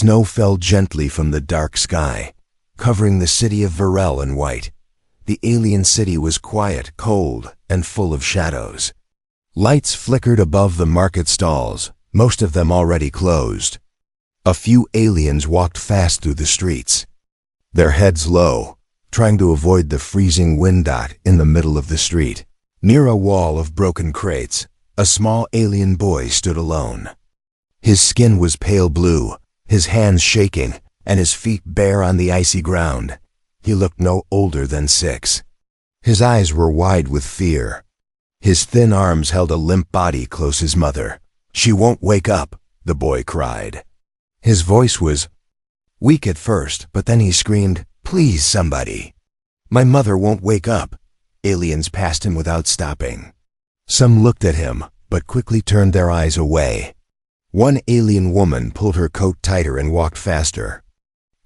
Snow fell gently from the dark sky, covering the city of Varel in white. The alien city was quiet, cold, and full of shadows. Lights flickered above the market stalls, most of them already closed. A few aliens walked fast through the streets, their heads low, trying to avoid the freezing wind. In the middle of the street, near a wall of broken crates, a small alien boy stood alone. His skin was pale blue, his hands shaking, and his feet bare on the icy ground. He looked no older than 6. His eyes were wide with fear. His thin arms held a limp body close to his mother. "She won't wake up," the boy cried. His voice was weak at first, but then he screamed, "Please, somebody. My mother won't wake up." Aliens passed him without stopping. Some looked at him, but quickly turned their eyes away. One alien woman pulled her coat tighter and walked faster.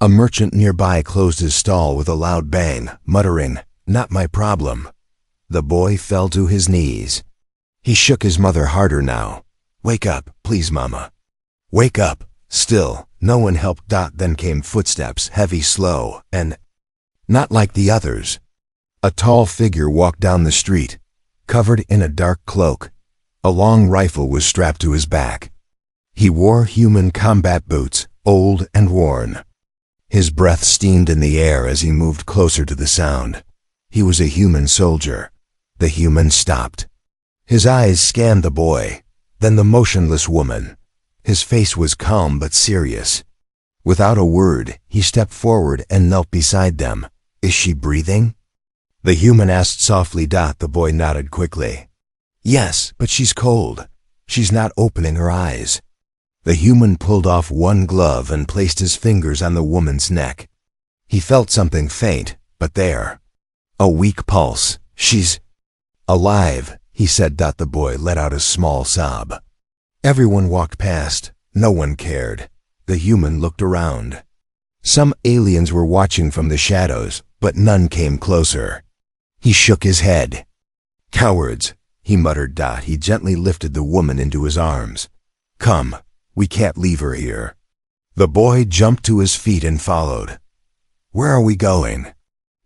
A merchant nearby closed his stall with a loud bang, muttering, "Not my problem." The boy fell to his knees. He shook his mother harder now. "Wake up, please, Mama. Wake up." Still, no one helped. Then came footsteps, heavy, slow, and not like the others. A tall figure walked down the street, covered in a dark cloak. A long rifle was strapped to his back. He wore human combat boots, old and worn. His breath steamed in the air as he moved closer to the sound. He was a human soldier. The human stopped. His eyes scanned the boy, then the motionless woman. His face was calm but serious. Without a word, he stepped forward and knelt beside them. "Is she breathing?" the human asked softly. The boy nodded quickly. "Yes, but she's cold. She's not opening her eyes." The human pulled off one glove and placed his fingers on the woman's neck. He felt something faint, but there. A weak pulse. "She's alive," he said. The boy let out a small sob. Everyone walked past. No one cared. The human looked around. Some aliens were watching from the shadows, but none came closer. He shook his head. "Cowards," he muttered. He gently lifted the woman into his arms. "Come, we can't leave her here." The boy jumped to his feet and followed. "Where are we going?"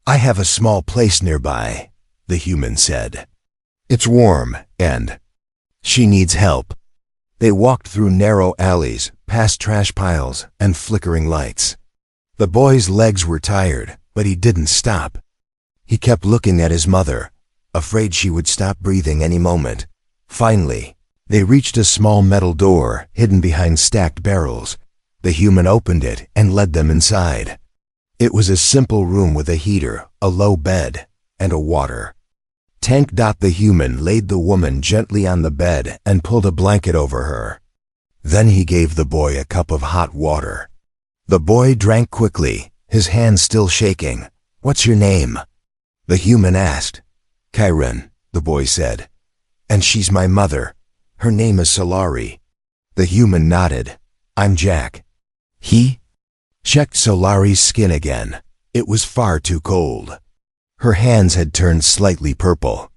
"I have a small place nearby," the human said. "It's warm, and she needs help." They walked through narrow alleys, past trash piles and flickering lights. The boy's legs were tired, but he didn't stop. He kept looking at his mother, afraid she would stop breathing any moment. Finally, they reached a small metal door hidden behind stacked barrels. The human opened it and led them inside. It was a simple room with a heater, a low bed, and a water tank. The human laid the woman gently on the bed and pulled a blanket over her. Then he gave the boy a cup of hot water. The boy drank quickly, his hands still shaking. "What's your name?" the human asked. "Chiron," the boy said. "And she's my mother. Her name is Solari." The human nodded. "I'm Jack." He checked Solari's skin again. It was far too cold. Her hands had turned slightly purple.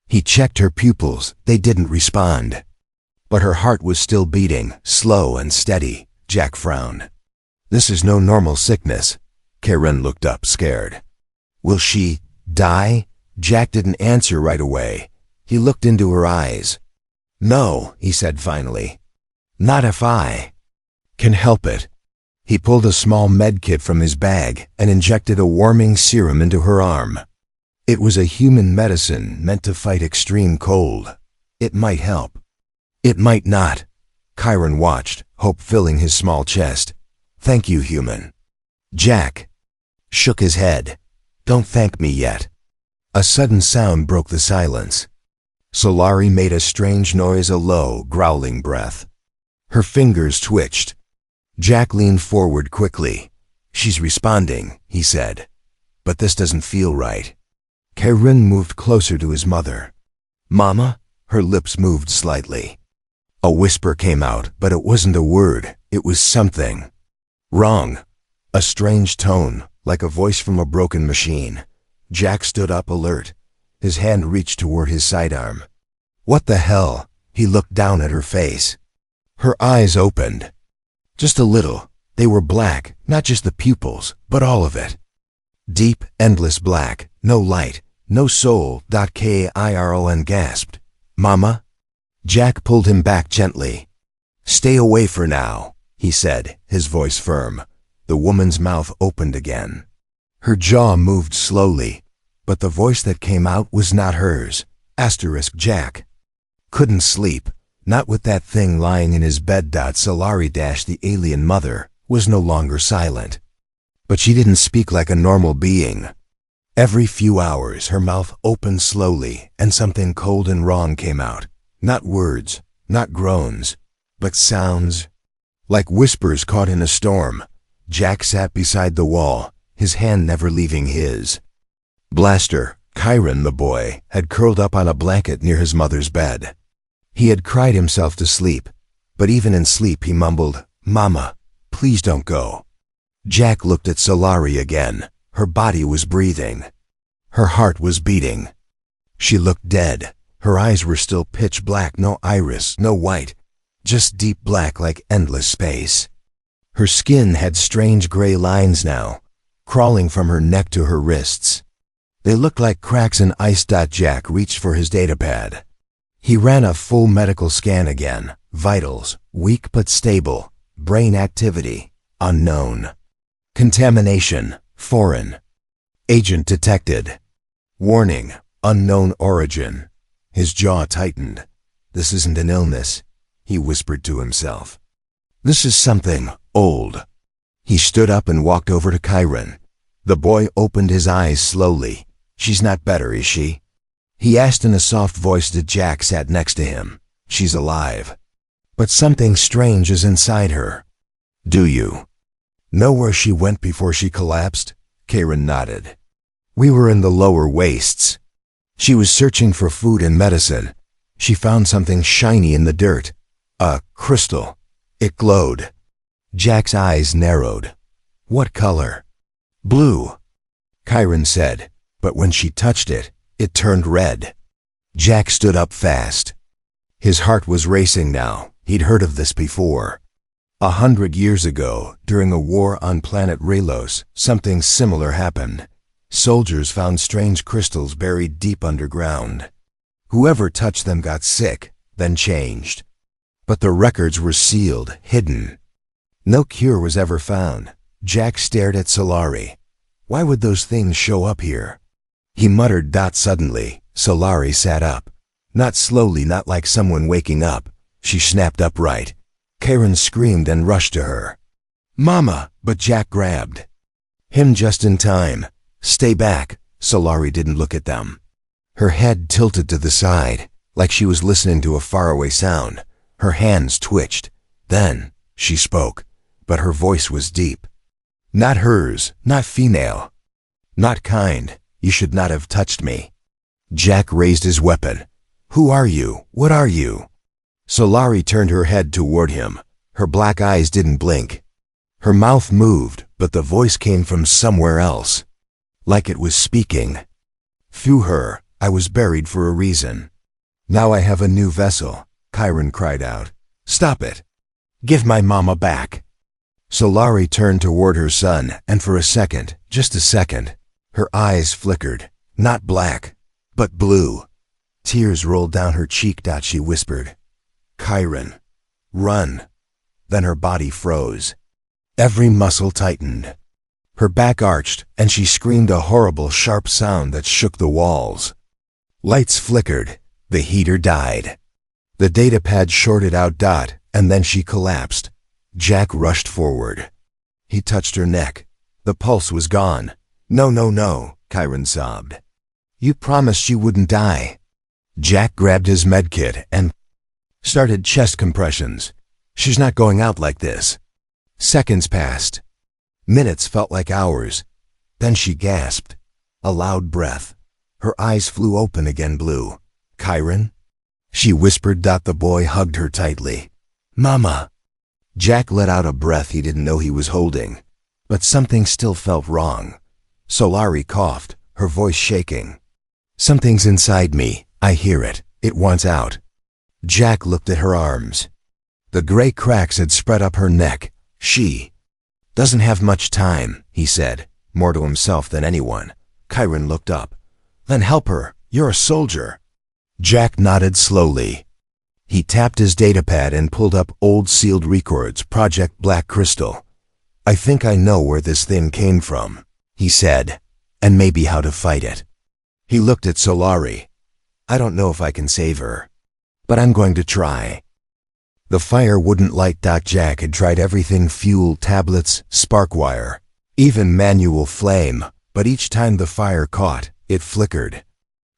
He checked her pupils. They didn't respond. But her heart was still beating, slow and steady. Jack frowned. "This is no normal sickness." Chiron looked up, scared. "Will she die?" Jack didn't answer right away. He looked into her eyes. "No," he said finally. "Not if I can help it." He pulled a small med kit from his bag and injected a warming serum into her arm. It was a human medicine meant to fight extreme cold. It might help. It might not. Chiron watched, hope filling his small chest. "Thank you, human." Jack shook his head. "Don't thank me yet." A sudden sound broke the silence. Solari made a strange noise, a low, growling breath. Her fingers twitched. Jack leaned forward quickly. "She's responding," he said. "But this doesn't feel right." Chiron moved closer to his mother. "Mama?" Her lips moved slightly. A whisper came out, but it wasn't a word. It was something wrong. A strange tone, like a voice from a broken machine. Jack stood up, alert. His hand reached toward his sidearm. "What the hell?" He looked down at her face. Her eyes opened. Just a little. They were black, not just the pupils, but all of it. Deep, endless black, no light, no soul. Kiron gasped. Mama? Jack pulled him back gently. Stay away for now, he said, his voice firm. The woman's mouth opened again. Her jaw moved slowly, but the voice that came out was not hers. Jack. Couldn't sleep, not with that thing lying in his bed. Solari, the alien mother, was no longer silent. But she didn't speak like a normal being. Every few hours her mouth opened slowly and something cold and wrong came out. Not words, not groans, but sounds. Like whispers caught in a storm. Jack sat beside the wall, his hand never leaving his. Blaster, Chiron the boy, had curled up on a blanket near his mother's bed. He had cried himself to sleep, but even in sleep he mumbled, Mama, please don't go. Jack looked at Solari again. Her body was breathing. Her heart was beating. She looked dead. Her eyes were still pitch black, no iris, no white, just deep black like endless space. Her skin had strange gray lines now, crawling from her neck to her wrists. They looked like cracks in ice. Jack reached for his datapad. He ran a full medical scan again. Vitals, weak but stable. Brain activity, unknown. Contamination, foreign. Agent detected. Warning, unknown origin. His jaw tightened. This isn't an illness, he whispered to himself. This is something old. He stood up and walked over to Chiron. The boy opened his eyes slowly. She's not better, is she? He asked in a soft voice. Jack sat next to him. She's alive. But something strange is inside her. Do you know where she went before she collapsed? Chiron nodded. We were in the lower wastes. She was searching for food and medicine. She found something shiny in the dirt. A crystal. It glowed. Jack's eyes narrowed. What color? Blue. Chiron said, but when she touched it, it turned red. Jack stood up fast. His heart was racing now. He'd heard of this before. 100 years ago, during a war on planet Raylos, something similar happened. Soldiers found strange crystals buried deep underground. Whoever touched them got sick, then changed. But the records were sealed, hidden. No cure was ever found. Jack stared at Solari. Why would those things show up here? He muttered. Suddenly, Solari sat up. Not slowly, not like someone waking up. She snapped upright. Chiron screamed and rushed to her. Mama! But Jack grabbed him just in time. Stay back. Solari didn't look at them. Her head tilted to the side, like she was listening to a faraway sound. Her hands twitched. Then she spoke, but her voice was deep. Not hers, not female. Not kind. You should not have touched me. Jack raised his weapon. Who are you? What are you? Solari turned her head toward him. Her black eyes didn't blink. Her mouth moved, but the voice came from somewhere else. Like it was speaking. Through her, I was buried for a reason. Now I have a new vessel, Chiron cried out. Stop it. Give my mama back. Solari turned toward her son, and for a second, just a second, her eyes flickered, not black, but blue. Tears rolled down her cheek. She whispered, Chiron, run. Then her body froze. Every muscle tightened. Her back arched, and she screamed a horrible, sharp sound that shook the walls. Lights flickered. The heater died. The datapad shorted out. And then she collapsed. Jack rushed forward. He touched her neck. The pulse was gone. No, no, no, Chiron sobbed. You promised you wouldn't die. Jack grabbed his medkit and started chest compressions. She's not going out like this. Seconds passed. Minutes felt like hours. Then she gasped. A loud breath. Her eyes flew open again, blue. Chiron? She whispered. The boy hugged her tightly. Mama. Jack let out a breath he didn't know he was holding. But something still felt wrong. Solari coughed, her voice shaking. Something's inside me. I hear it. It wants out. Jack looked at her arms. The gray cracks had spread up her neck. She Doesn't have much time, he said, more to himself than anyone. Chiron looked up. Then help her. You're a soldier. Jack nodded slowly. He tapped his datapad and pulled up old sealed records, Project Black Crystal. I think I know where this thing came from, he said, and maybe how to fight it. He looked at Solari. I don't know if I can save her, but I'm going to try. The fire wouldn't light. Jack had tried everything: fuel, tablets, spark wire, even manual flame, but each time the fire caught, it flickered,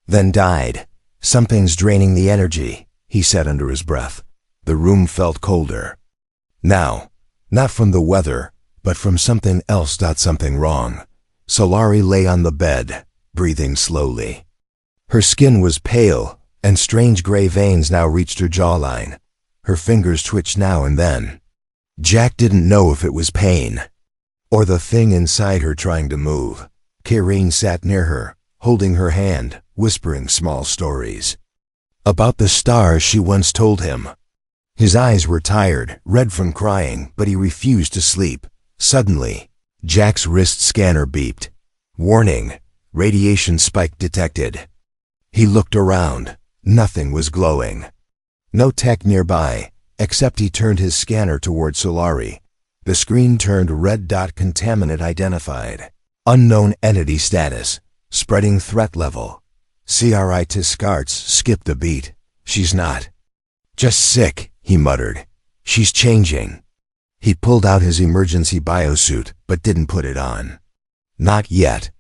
then died. Something's draining the energy, he said under his breath. The room felt colder. Now, not from the weather, but from something else. Something wrong. Solari lay on the bed, breathing slowly. Her skin was pale, and strange gray veins now reached her jawline. Her fingers twitched now and then. Jack didn't know if it was pain, or the thing inside her trying to move. Kyrene sat near her, holding her hand, whispering small stories about the stars she once told him. His eyes were tired, red from crying, but he refused to sleep. Suddenly, Jack's wrist scanner beeped. Warning, radiation spike detected. He looked around. Nothing was glowing. No tech nearby, except he turned his scanner toward Solari. The screen turned red. Contaminant identified. Unknown entity status. Spreading threat level. CRI Tiscarts skipped a beat. She's not just sick, he muttered. She's changing. He pulled out his emergency biosuit, but didn't put it on. Not yet.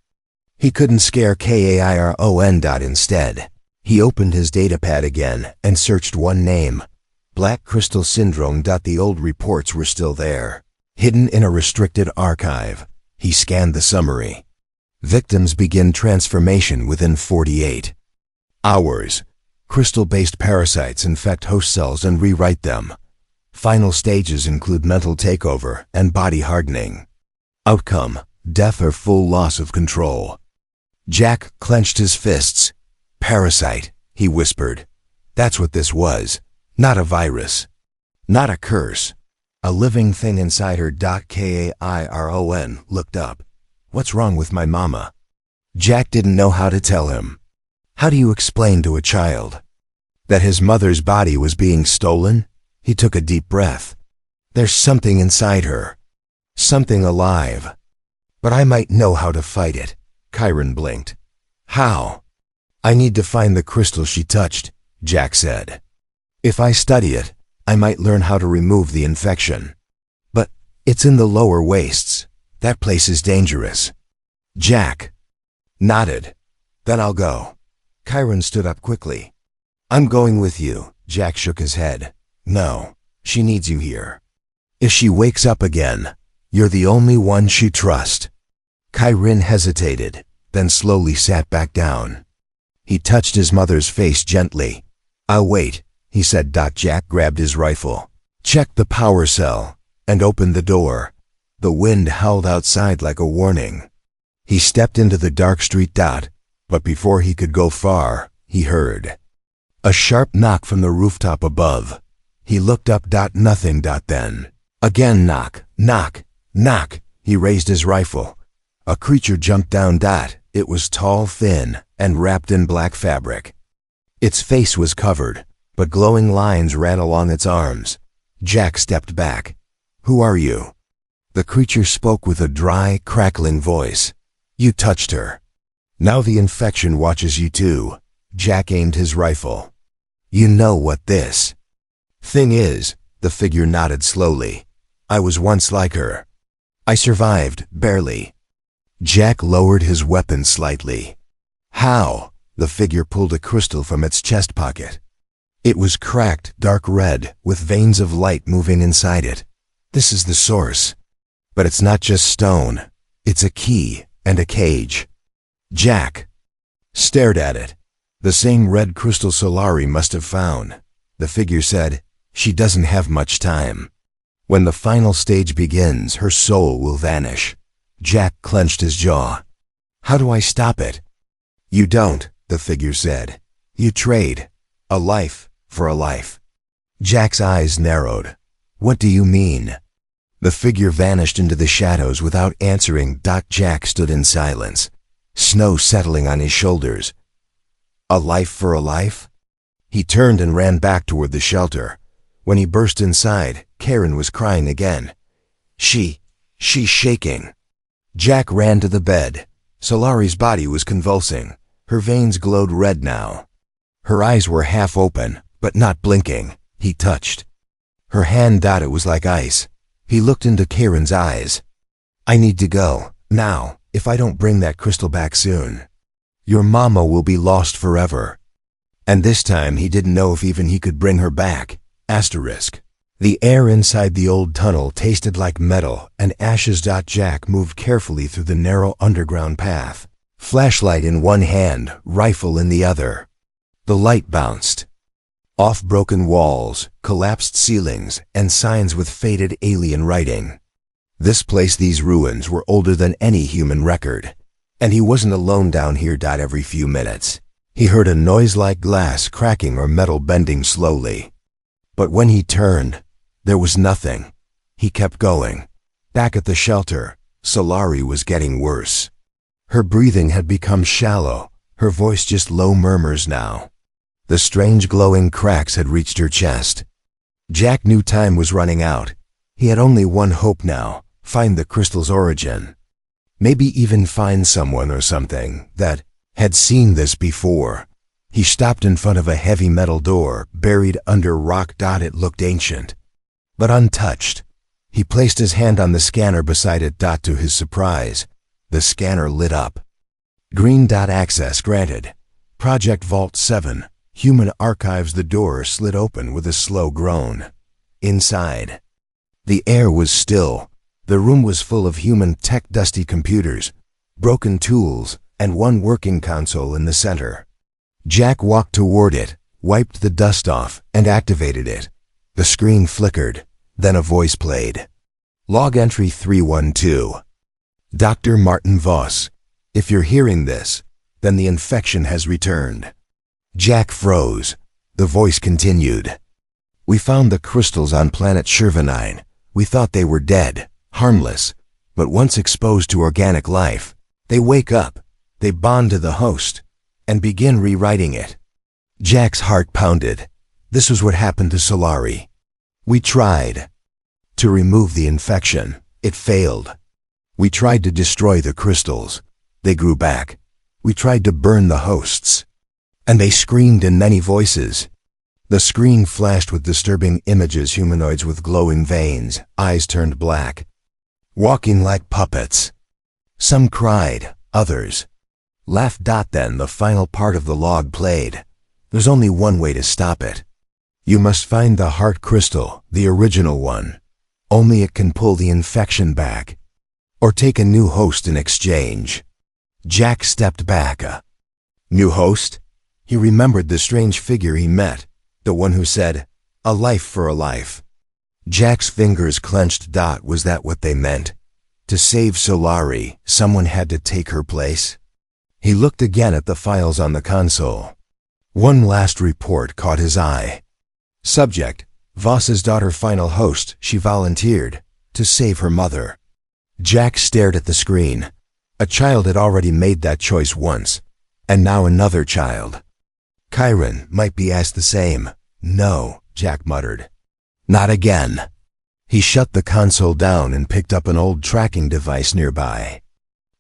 He couldn't scare Kairon. Instead, he opened his datapad again and searched one name. Black Crystal Syndrome. The old reports were still there, hidden in a restricted archive. He scanned the summary. Victims begin transformation within 48 hours. Crystal-based parasites infect host cells and rewrite them. Final stages include mental takeover and body hardening. Outcome: death or full loss of control. Jack clenched his fists. Parasite, he whispered. That's what this was. Not a virus. Not a curse. A living thing inside her. Kairon looked up. What's wrong with my mama? Jack didn't know how to tell him. How do you explain to a child that his mother's body was being stolen? He took a deep breath. There's something inside her. Something alive. But I might know how to fight it. Chiron blinked. How? I need to find the crystal she touched, Jack said. If I study it, I might learn how to remove the infection. But it's in the lower wastes. That place is dangerous. Jack nodded. Then I'll go. Chiron stood up quickly. I'm going with you. Jack shook his head. No, she needs you here. If she wakes up again, you're the only one she trusts. Chiron hesitated, then slowly sat back down. He touched his mother's face gently. I'll wait, he said. Jack grabbed his rifle, checked the power cell, and opened the door. The wind howled outside like a warning. He stepped into the dark street. But before he could go far, he heard a sharp knock from the rooftop above. He looked up. Nothing. Then again knock, knock, knock. He raised his rifle. A creature jumped down. It was tall, thin, and wrapped in black fabric. Its face was covered, but glowing lines ran along its arms. Jack stepped back. Who are you? The creature spoke with a dry, crackling voice. You touched her. Now the infection watches you too. Jack aimed his rifle. You know what this thing is? The figure nodded slowly. I was once like her. I survived, barely. Jack lowered his weapon slightly. How? The figure pulled a crystal from its chest pocket. It was cracked, dark red, with veins of light moving inside it. This is the source. But it's not just stone. It's a key and a cage. Jack stared at it. The same red crystal Solari must have found. The figure said, she doesn't have much time. When the final stage begins, her soul will vanish. Jack clenched his jaw. How do I stop it? You don't, the figure said. You trade a life for a life. Jack's eyes narrowed. What do you mean? The figure vanished into the shadows without answering. Jack stood in silence, snow settling on his shoulders. A life for a life? He turned and ran back toward the shelter. When he burst inside, Karen was crying again. She's shaking. Jack ran to the bed. Solari's body was convulsing. Her veins glowed red now. Her eyes were half open, but not blinking. He touched her hand. It was like ice. He looked into Karen's eyes. I need to go, now. If I don't bring that crystal back soon, your mama will be lost forever. And this time he didn't know if even he could bring her back. Asterisk. The air inside the old tunnel tasted like metal and ashes. Jack moved carefully through the narrow underground path, flashlight in one hand, rifle in the other. The light bounced off broken walls, collapsed ceilings, and signs with faded alien writing. This place, these ruins, were older than any human record. And he wasn't alone down here. Every few minutes, he heard a noise like glass cracking or metal bending slowly. But when he turned, there was nothing. He kept going. Back at the shelter, Solari was getting worse. Her breathing had become shallow, her voice just low murmurs now. The strange glowing cracks had reached her chest. Jack knew time was running out. He had only one hope now: find the crystal's origin. Maybe even find someone or something that had seen this before. He stopped in front of a heavy metal door buried under rock. It looked ancient, but untouched. He placed his hand on the scanner beside it. To his surprise, the scanner lit up. Green. Access granted. Project Vault 7. Human Archives. The door slid open with a slow groan. Inside, the air was still. The room was full of human tech, dusty computers, broken tools, and one working console in the center. Jack walked toward it, wiped the dust off, and activated it. The screen flickered. Then a voice played. Log entry 312. Dr. Martin Voss. If you're hearing this, then the infection has returned. Jack froze. The voice continued. We found the crystals on planet Shervanine. We thought they were dead, harmless, but once exposed to organic life, they wake up, they bond to the host, and begin rewriting it. Jack's heart pounded. This was what happened to Solari. We tried to remove the infection. It failed. We tried to destroy the crystals. They grew back. We tried to burn the hosts, and they screamed in many voices. The screen flashed with disturbing images: humanoids with glowing veins, eyes turned black, walking like puppets. Some cried, others laughed. Then the final part of the log played. There's only one way to stop it. You must find the heart crystal, the original one. Only it can pull the infection back, or take a new host in exchange. Jack stepped back. A new host? He remembered the strange figure he met, the one who said, "A life for a life." Jack's fingers clenched. Was that what they meant? To save Solari, someone had to take her place? He looked again at the files on the console. One last report caught his eye. Subject: Voss's daughter. Final host: she volunteered to save her mother. Jack stared at the screen. A child had already made that choice once, and now another child. Chiron might be asked the same. No, Jack muttered. Not again. He shut the console down and picked up an old tracking device nearby.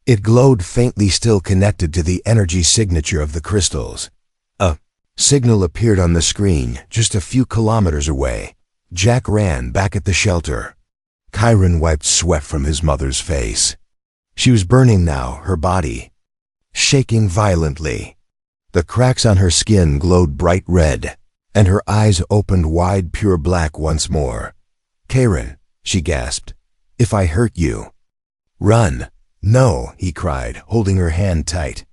It glowed faintly, still connected to the energy signature of the crystals. A signal appeared on the screen just a few kilometers away. Jack ran back at the shelter. Chiron wiped sweat from his mother's face. She was burning now, her body shaking violently. The cracks on her skin glowed bright red, and her eyes opened wide, pure black once more. "Karen," she gasped, "if I hurt you, run." "No," he cried, holding her hand tight.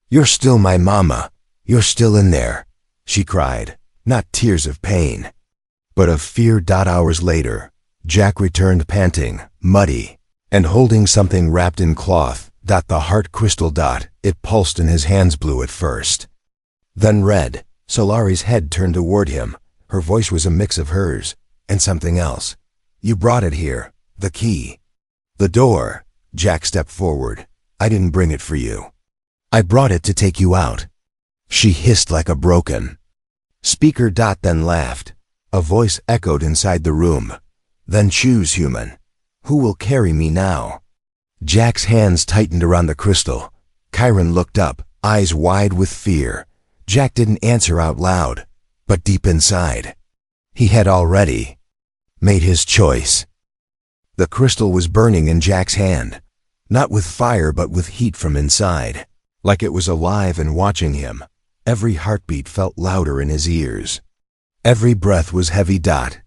"You're still my mama. You're still in there," she cried, not tears of pain, but of fear. Hours later, Jack returned panting, muddy, and holding something wrapped in cloth. The heart crystal. It pulsed in his hands, blue at first, then red. Solari's head turned toward him. Her voice was a mix of hers and something else. "You brought it here. The key. The door. Jack stepped forward. I didn't bring it for you. I brought it to take you out. She hissed like a broken speaker. Then laughed. A voice echoed inside the room. Then choose, human. Who will carry me now? Jack's hands tightened around the crystal. Chiron looked up, eyes wide with fear. Jack didn't answer out loud, but deep inside, he had already made his choice. The crystal was burning in Jack's hand, not with fire but with heat from inside, like it was alive and watching him. Every heartbeat felt louder in his ears. Every breath was heavy.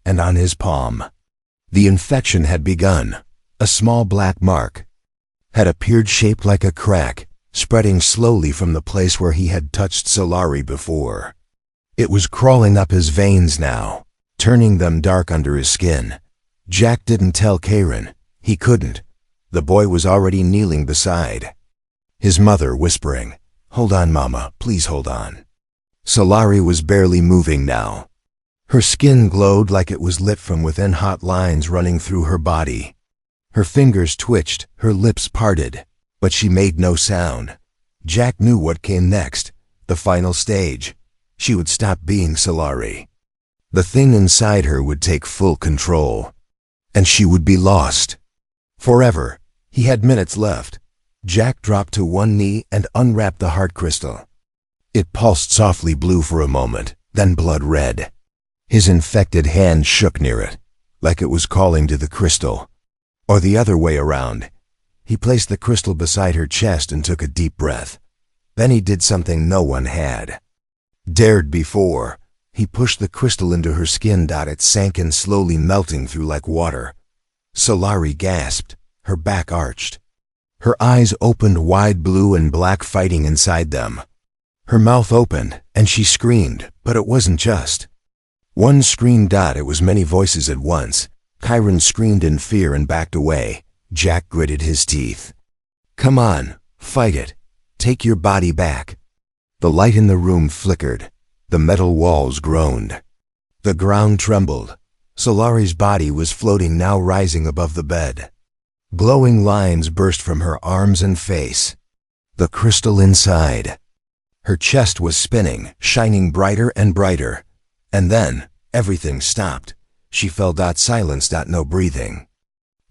And on his palm, the infection had begun. A small black mark had appeared, shaped like a crack, spreading slowly from the place where he had touched Solari before. It was crawling up his veins now, turning them dark under his skin. Jack didn't tell Chiron. He couldn't. The boy was already kneeling beside his mother, whispering, "Hold on, Mama, please hold on." Solari was barely moving now. Her skin glowed like it was lit from within, hot lines running through her body. Her fingers twitched, her lips parted, but she made no sound. Jack knew what came next, the final stage. She would stop being Solari. The thing inside her would take full control, and she would be lost forever. He had minutes left. Jack dropped to one knee and unwrapped the heart crystal. It pulsed softly blue for a moment, then blood red. His infected hand shook near it, like it was calling to the crystal. Or the other way around. He placed the crystal beside her chest and took a deep breath. Then he did something no one had dared before. He pushed the crystal into her skin. It sank in, slowly melting through like water. Solari gasped, her back arched. Her eyes opened wide, blue and black fighting inside them. Her mouth opened, and she screamed, but it wasn't just one scream. It was many voices at once. Chiron screamed in fear and backed away. Jack gritted his teeth. "Come on, fight it. Take your body back." The light in the room flickered. The metal walls groaned. The ground trembled. Solari's body was floating now, rising above the bed. Glowing lines burst from her arms and face. The crystal inside her chest was spinning, shining brighter and brighter. And then, everything stopped. She fell. Silence. No breathing.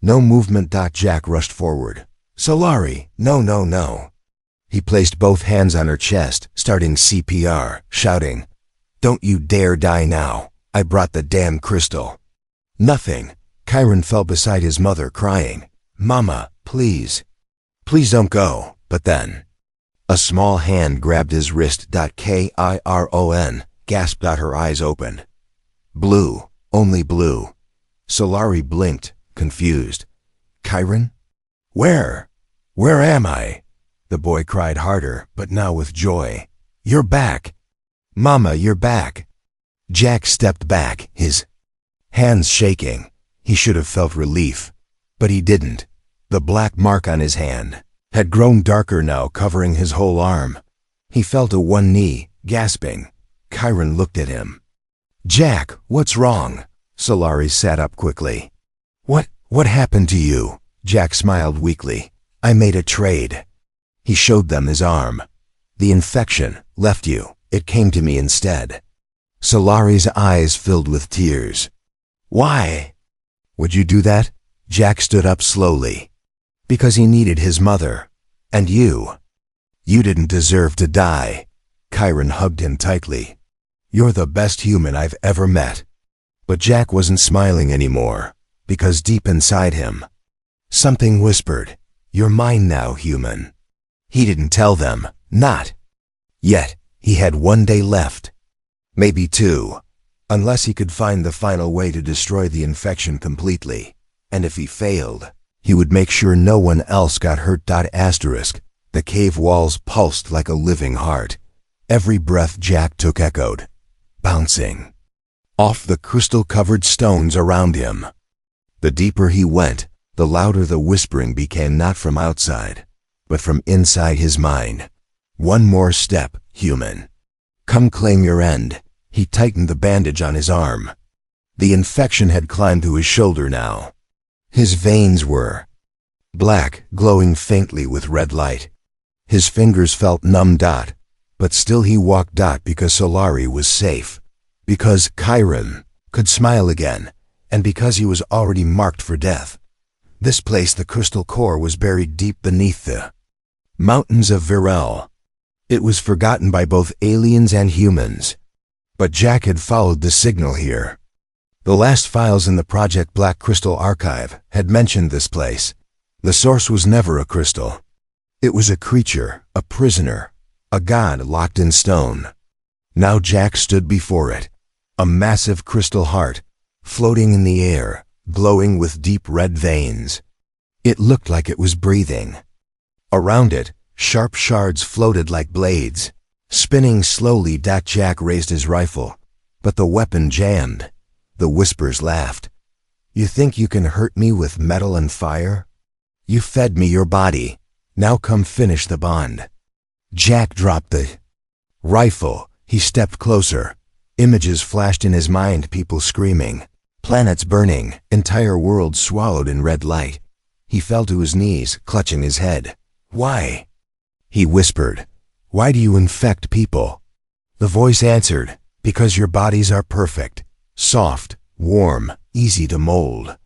No movement. Jack rushed forward. "Solari, no, no, no." He placed both hands on her chest, starting CPR, shouting, "Don't you dare die now. I brought the damn crystal." Nothing. Chiron fell beside his mother, crying, "Mama, please. Please don't go." But then, a small hand grabbed his wrist. Chiron gasped. Her eyes opened. Blue, only blue. Solari blinked, confused. "Chiron? Where am I?" The boy cried harder, but now with joy. "You're back. Mama, you're back." Jack stepped back, his hands shaking. He should have felt relief, but he didn't. The black mark on his hand had grown darker now, covering his whole arm. He fell to one knee, gasping. Chiron looked at him. "Jack, what's wrong?" Solari sat up quickly. What happened to you?" Jack smiled weakly. "I made a trade." He showed them his arm. "The infection left you. It came to me instead." Solari's eyes filled with tears. "Why would you do that?" Jack stood up slowly. "Because he needed his mother. And you. You didn't deserve to die." Chiron hugged him tightly. "You're the best human I've ever met." But Jack wasn't smiling anymore, because deep inside him, something whispered, "You're mine now, human." He didn't tell them, not yet. He had one day left. Maybe two, unless he could find the final way to destroy the infection completely. And if he failed, he would make sure no one else got hurt. The cave walls pulsed like a living heart. Every breath Jack took echoed, bouncing off the crystal-covered stones around him. The deeper he went, the louder the whispering became, not from outside, but from inside his mind. "One more step, human. Come claim your end." He tightened the bandage on his arm. The infection had climbed to his shoulder now. His veins were black, glowing faintly with red light. His fingers felt numb. But still he walked. Because Solari was safe. Because Chiron could smile again. And because he was already marked for death. This place, the crystal core, was buried deep beneath the mountains of Virel. It was forgotten by both aliens and humans. But Jack had followed the signal here. The last files in the Project Black Crystal archive had mentioned this place. The source was never a crystal. It was a creature, a prisoner, a god locked in stone. Now Jack stood before it, a massive crystal heart, floating in the air, glowing with deep red veins. It looked like it was breathing. Around it, sharp shards floated like blades, spinning slowly. Jack raised his rifle, but the weapon jammed. The whispers laughed. You think you can hurt me with metal and fire? You fed me your body. Now come finish the bond. Jack dropped the rifle. He stepped closer. Images flashed in his mind, people screaming, planets burning, entire worlds swallowed in red light. He fell to his knees, clutching his head. Why? He whispered. Why do you infect people? The voice answered, because your bodies are perfect, soft, warm, easy to mold.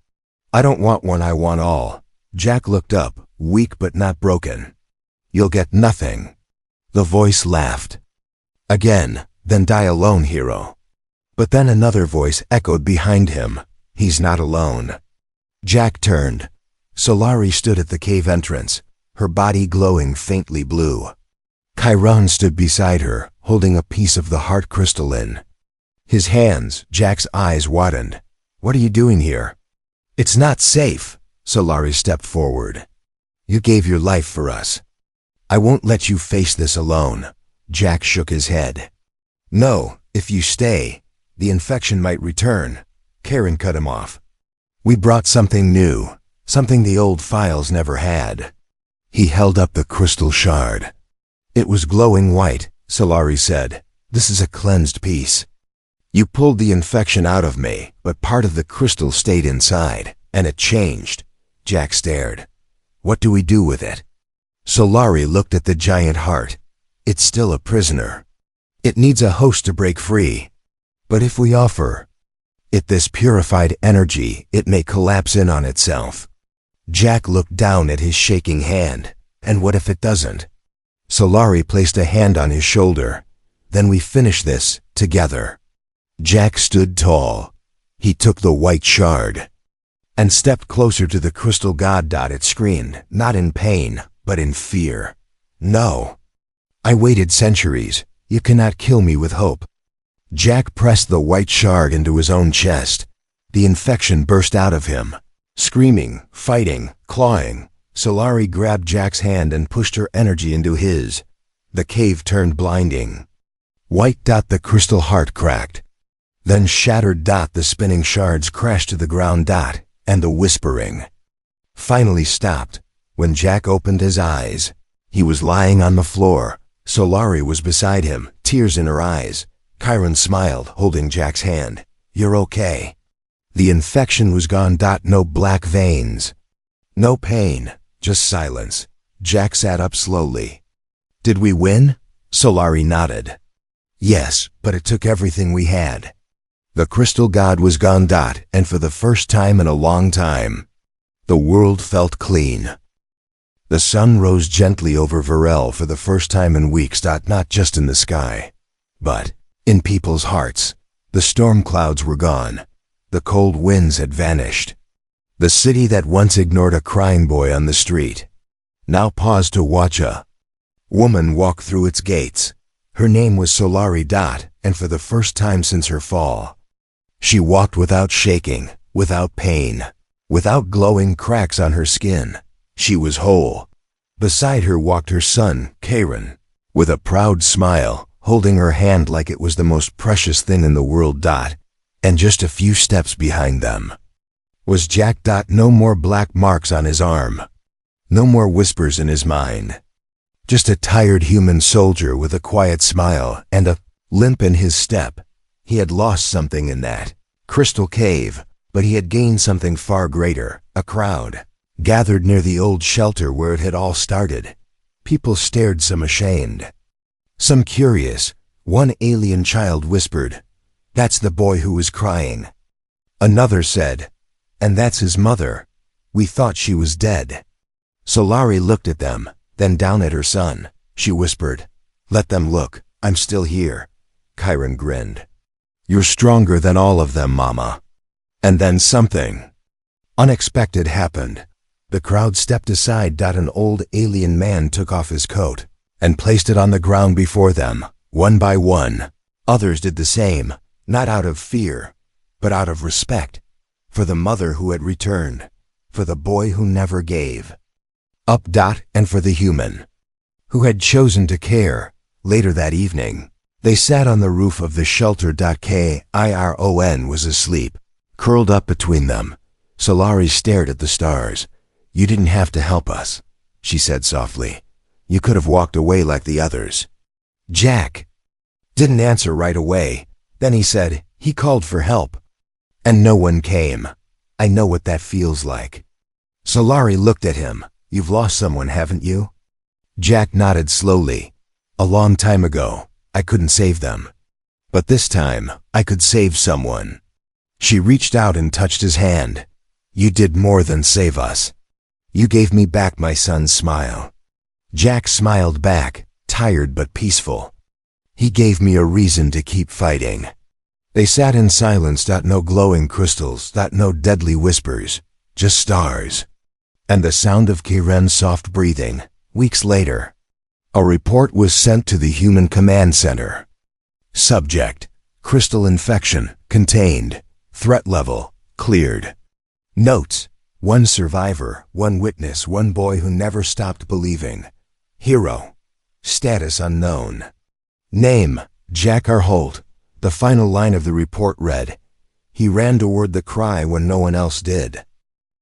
I don't want one, I want all. Jack looked up, weak but not broken. You'll get nothing. The voice laughed. Again, then die alone, hero. But then another voice echoed behind him. He's not alone. Jack turned. Solari stood at the cave entrance, her body glowing faintly blue. Chiron stood beside her, holding a piece of the heart crystalline. His hands, Jack's eyes widened. What are you doing here? It's not safe. Solari stepped forward. You gave your life for us. I won't let you face this alone. Jack shook his head. No, if you stay, the infection might return. Karen cut him off. We brought something new, something the old files never had. He held up the crystal shard. It was glowing white, Solari said. This is a cleansed piece. You pulled the infection out of me, but part of the crystal stayed inside, and it changed. Jack stared. What do we do with it? Solari looked at the giant heart. It's still a prisoner. It needs a host to break free. But if we offer it this purified energy, it may collapse in on itself. Jack looked down at his shaking hand. And what if it doesn't? Solari placed a hand on his shoulder. Then we finish this together. Jack stood tall. He took the white shard and stepped closer to the crystal god. It screamed, not in pain, but in fear. No. I waited centuries. You cannot kill me with hope. Jack pressed the white shard into his own chest. The infection burst out of him. Screaming, fighting, clawing, Solari grabbed Jack's hand and pushed her energy into his. The cave turned blinding. White. The crystal heart cracked. Then shattered. The spinning shards crashed to the ground. And the whispering finally stopped. When Jack opened his eyes, he was lying on the floor. Solari was beside him, tears in her eyes. Chiron smiled, holding Jack's hand. You're okay. The infection was gone. No black veins. No pain, just silence. Jack sat up slowly. Did we win? Solari nodded. Yes, but it took everything we had. The crystal god was gone. And for the first time in a long time, the world felt clean. The sun rose gently over Virel for the first time in weeks. Not just in the sky, but in people's hearts. The storm clouds were gone. The cold winds had vanished. The city that once ignored a crying boy on the street now paused to watch a woman walk through its gates. Her name was Solari. And for the first time since her fall, she walked without shaking, without pain, without glowing cracks on her skin. She was whole. Beside her walked her son, Karen, with a proud smile, holding her hand like it was the most precious thing in the world. And just a few steps behind them was Jack. No more black marks on his arm. No more whispers in his mind. Just a tired human soldier with a quiet smile and a limp in his step. He had lost something in that crystal cave, But he had gained something far greater, a crowd, gathered near the old shelter where it had all started. People stared, some ashamed, some curious. One alien child whispered, "That's the boy who was crying." Another said, "And that's his mother. We thought she was dead." Solari looked at them, then down at her son. She whispered, "Let them look, I'm still here." Chiron grinned. "You're stronger than all of them, Mama." And then something unexpected happened. The crowd stepped aside. An old alien man took off his coat and placed it on the ground before them, one by one. Others did the same, not out of fear, but out of respect, for the mother who had returned, for the boy who never gave up. And for the human who had chosen to care. Later that evening, they sat on the roof of the shelter. Chiron was asleep, curled up between them. Solari stared at the stars. "You didn't have to help us," she said softly. "You could have walked away like the others." Jack didn't answer right away. Then he said, "He called for help, and no one came. I know what that feels like." Solari looked at him. "You've lost someone, haven't you?" Jack nodded slowly. "A long time ago, I couldn't save them. But this time, I could save someone." She reached out and touched his hand. "You did more than save us. You gave me back my son's smile." Jack smiled back, tired but peaceful. "He gave me a reason to keep fighting." They sat in silence. No glowing crystals, no deadly whispers, just stars, and the sound of Chiron's soft breathing. Weeks later, a report was sent to the Human Command Center. Subject: crystal infection, contained. Threat level: cleared. Notes: one survivor, one witness, one boy who never stopped believing. Hero: status unknown. Name: Jack R. Holt. The final line of the report read, "He ran toward the cry when no one else did."